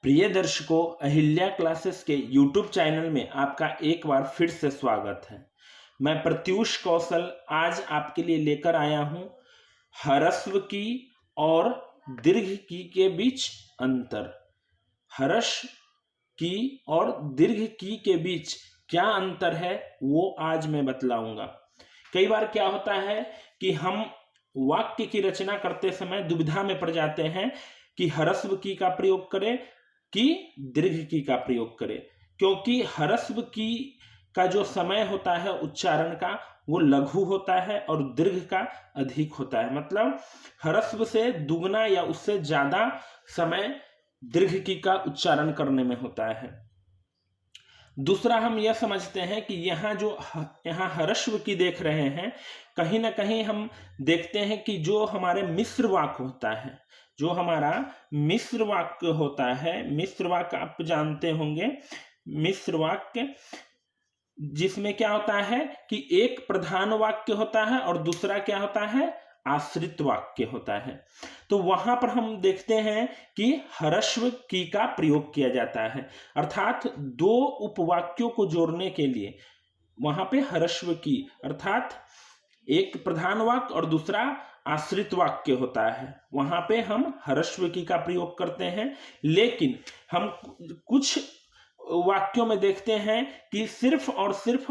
प्रिय दर्शकों, अहिल्या क्लासेस के YouTube चैनल में आपका एक बार फिर से स्वागत है। मैं प्रत्यूष कौशल आज आपके लिए लेकर आया हूं ह्रस्व की और दीर्घ की के बीच अंतर। ह्रस्व की और दीर्घ की के बीच क्या अंतर है वो आज मैं बतलाऊंगा। कई बार क्या होता है कि हम वाक्य की रचना करते समय दुविधा में पड़ जाते हैं कि ह्रस्व की का प्रयोग करें कि दीर्घ की का प्रयोग करें, क्योंकि ह्रस्व की का जो समय होता है उच्चारण का वो लघु होता है और दीर्घ का अधिक होता है। मतलब ह्रस्व से दुगना या उससे ज्यादा समय दीर्घ की का उच्चारण करने में होता है। दूसरा, हम यह समझते हैं कि यहाँ ह्रस्व की देख रहे हैं, कहीं ना कहीं हम देखते हैं कि जो हमारे मिश्र वाक्य होता है, जो हमारा मिश्र वाक्य होता है, मिश्र वाक्य आप जानते होंगे, मिश्र वाक्य जिसमें क्या होता है कि एक प्रधान वाक्य होता है और दूसरा क्या होता है, आश्रित वाक्य होता है। तो वहां पर हम देखते हैं कि ह्रस्व की का प्रयोग किया जाता है, अर्थात दो उपवाक्यों को जोड़ने के लिए वहां पे ह्रस्व की अर्थात एक प्रधान वाक्य और दूसरा आश्रित वाक्य होता है, वहां पे हम ह्रस्व की का प्रयोग करते हैं। लेकिन हम कुछ वाक्यों में देखते हैं कि सिर्फ और सिर्फ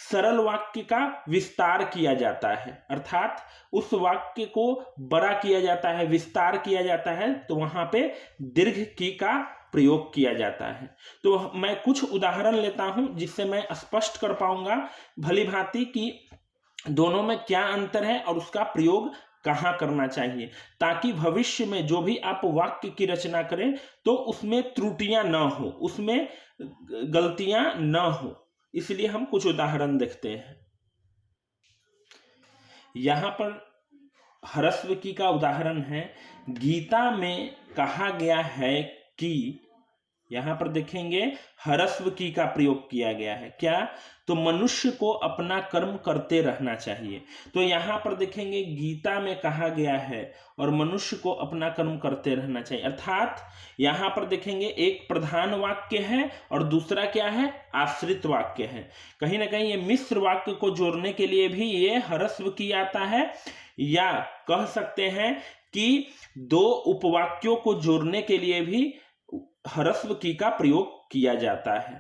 सरल वाक्य का विस्तार किया जाता है, अर्थात उस वाक्य को बड़ा किया जाता है, विस्तार किया जाता है, तो वहां पे दीर्घ की का प्रयोग किया जाता है। तो मैं कुछ उदाहरण लेता हूं जिससे मैं स्पष्ट कर पाऊंगा भली भांति कि दोनों में क्या अंतर है और उसका प्रयोग कहां करना चाहिए, ताकि भविष्य में जो भी आप वाक्य की रचना करें तो उसमें त्रुटियां न हो, उसमें गलतियां न हो। इसलिए हम कुछ उदाहरण देखते हैं। यहां पर ह्रस्व की का उदाहरण है, गीता में कहा गया है कि, यहां पर देखेंगे ह्रस्व की का प्रयोग किया गया है, क्या, तो मनुष्य को अपना कर्म करते रहना चाहिए। तो यहां पर देखेंगे गीता में कहा गया है और मनुष्य को अपना कर्म करते रहना चाहिए, अर्थात यहां पर देखेंगे एक प्रधान वाक्य है और दूसरा क्या है, आश्रित वाक्य है। कहीं ना कहीं ये मिश्र वाक्य को जोड़ने के लिए भी ये ह्रस्व की आता है, या कह सकते हैं कि दो उपवाक्यों को जोड़ने के लिए भी ह्रस्व की का प्रयोग किया जाता है।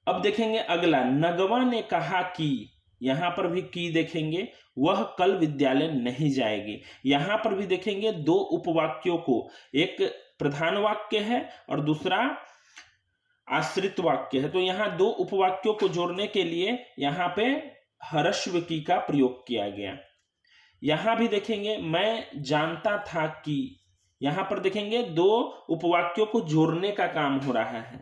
अब देखेंगे अगला, नगवा ने कहा कि, यहां पर भी की देखेंगे, वह कल विद्यालय नहीं जाएगी। यहां पर भी देखेंगे दो उपवाक्यों को, एक प्रधान वाक्य है और दूसरा आश्रित वाक्य है, तो यहां दो उपवाक्यों को जोड़ने के लिए यहां पे ह्रस्व की का प्रयोग किया गया। यहां भी देखेंगे मैं जानता था कि, यहां पर देखेंगे दो उपवाक्यों को जोड़ने का काम हो रहा है,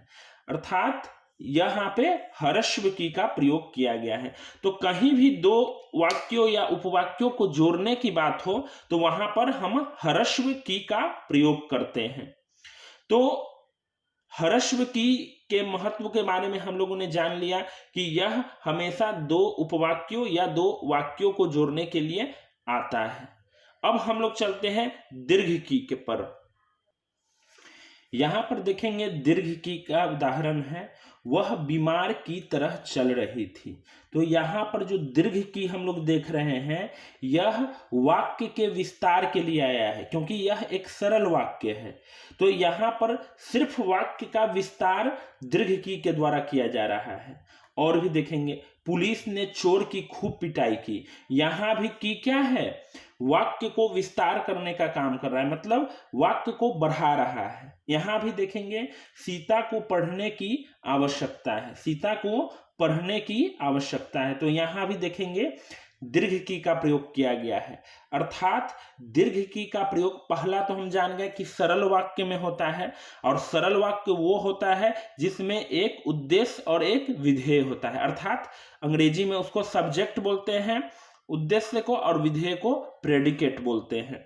अर्थात यहां पे ह्रस्व की का प्रयोग किया गया है। तो कहीं भी दो वाक्यों या उपवाक्यों को जोड़ने की बात हो तो वहां पर हम ह्रस्व की का प्रयोग करते हैं। तो ह्रस्व की के महत्व के बारे में हम लोगों ने जान लिया कि यह हमेशा दो उपवाक्यों या दो वाक्यों को जोड़ने के लिए आता है। अब हम लोग चलते हैं दीर्घ की के पर। यहां पर देखेंगे दीर्घ की का उदाहरण है, वह बीमार की तरह चल रही थी। तो यहां पर जो दीर्घ की हम लोग देख रहे हैं, यह वाक्य के विस्तार के लिए आया है, क्योंकि यह एक सरल वाक्य है। तो यहां पर सिर्फ वाक्य का विस्तार दीर्घ की के द्वारा किया जा रहा है। और भी देखेंगे, पुलिस ने चोर की खूब पिटाई की। यहां भी की क्या है, वाक्य को विस्तार करने का काम कर रहा है, मतलब वाक्य को बढ़ा रहा है। यहां भी देखेंगे सीता को पढ़ने की आवश्यकता है, सीता को पढ़ने की आवश्यकता है, तो यहां भी देखेंगे दीर्घ की का प्रयोग किया गया है। अर्थात दीर्घ की का प्रयोग पहला तो हम जान गए कि सरल वाक्य में होता है, और सरल वाक्य वो होता है जिसमें एक उद्देश्य और एक विधेय होता है, अर्थात अंग्रेजी में उसको सब्जेक्ट बोलते हैं उद्देश्य को, और विधेय को प्रेडिकेट बोलते हैं।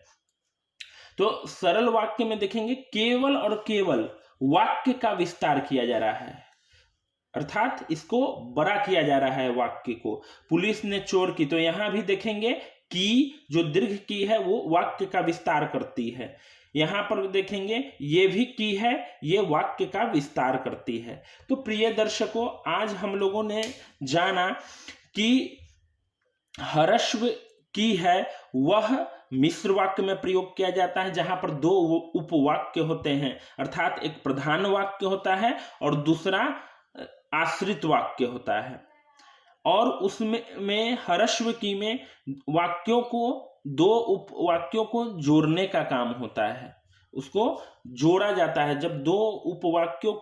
तो सरल वाक्य में देखेंगे केवल और केवल वाक्य का विस्तार किया जा रहा है, अर्थात इसको बड़ा किया जा रहा है वाक्य को। पुलिस ने चोर की, तो यहां भी देखेंगे कि जो दीर्घ की है वो वाक्य का विस्तार करती है। यहाँ पर देखेंगे ये भी की है, ये वाक्य का विस्तार करती है। तो प्रिय दर्शकों, आज हम लोगों ने जाना कि हरस्व की है वह मिश्र वाक्य में प्रयोग किया जाता है, जहां पर दो उपवाक्य होते हैं, अर्थात एक प्रधान वाक्य होता है और दूसरा आश्रित वाक्य होता है। और उसमें हरस्व की में वाक्यों को, दो उपवाक्यों को जोड़ने का काम होता है, उसको जोड़ा जाता है। जब दो उपवाक्यों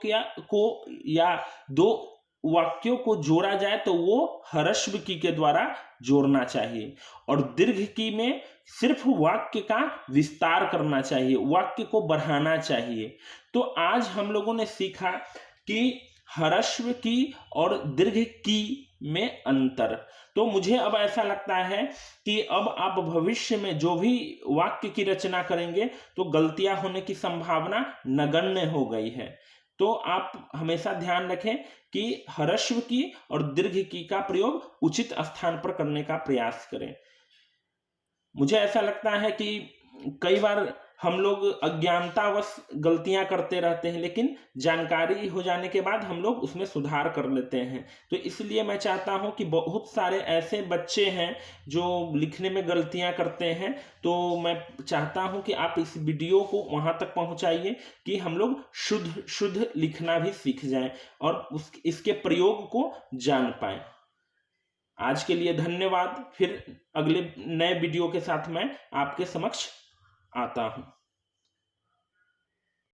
को या दो वाक्यों को जोड़ा जाए तो वो हरस्व की के द्वारा जोड़ना चाहिए। और दीर्घ की में सिर्फ वाक्य का विस्तार करना चाहिए, वाक्य को बढ़ाना चाहिए। तो आज हम लोगों ने सीखा कि हरस्व की और दीर्घ की में अंतर। तो मुझे अब ऐसा लगता है कि अब आप भविष्य में जो भी वाक्य की रचना करेंगे तो गलतियां होने की संभावना नगण्य हो गई है। तो आप हमेशा ध्यान रखें कि हरस्व की और दीर्घ की का प्रयोग उचित स्थान पर करने का प्रयास करें। मुझे ऐसा लगता है कि कई बार हम लोग अज्ञानतावश गलतियां करते रहते हैं, लेकिन जानकारी हो जाने के बाद हम लोग उसमें सुधार कर लेते हैं। तो इसलिए मैं चाहता हूं कि बहुत सारे ऐसे बच्चे हैं जो लिखने में गलतियां करते हैं, तो मैं चाहता हूं कि आप इस वीडियो को वहां तक पहुंचाइए कि हम लोग शुद्ध शुद्ध लिखना भी सीख जाएं और इसके प्रयोग को जान पाएं। आज के लिए धन्यवाद। फिर अगले नए वीडियो के साथ मैं आपके समक्ष आता हूं।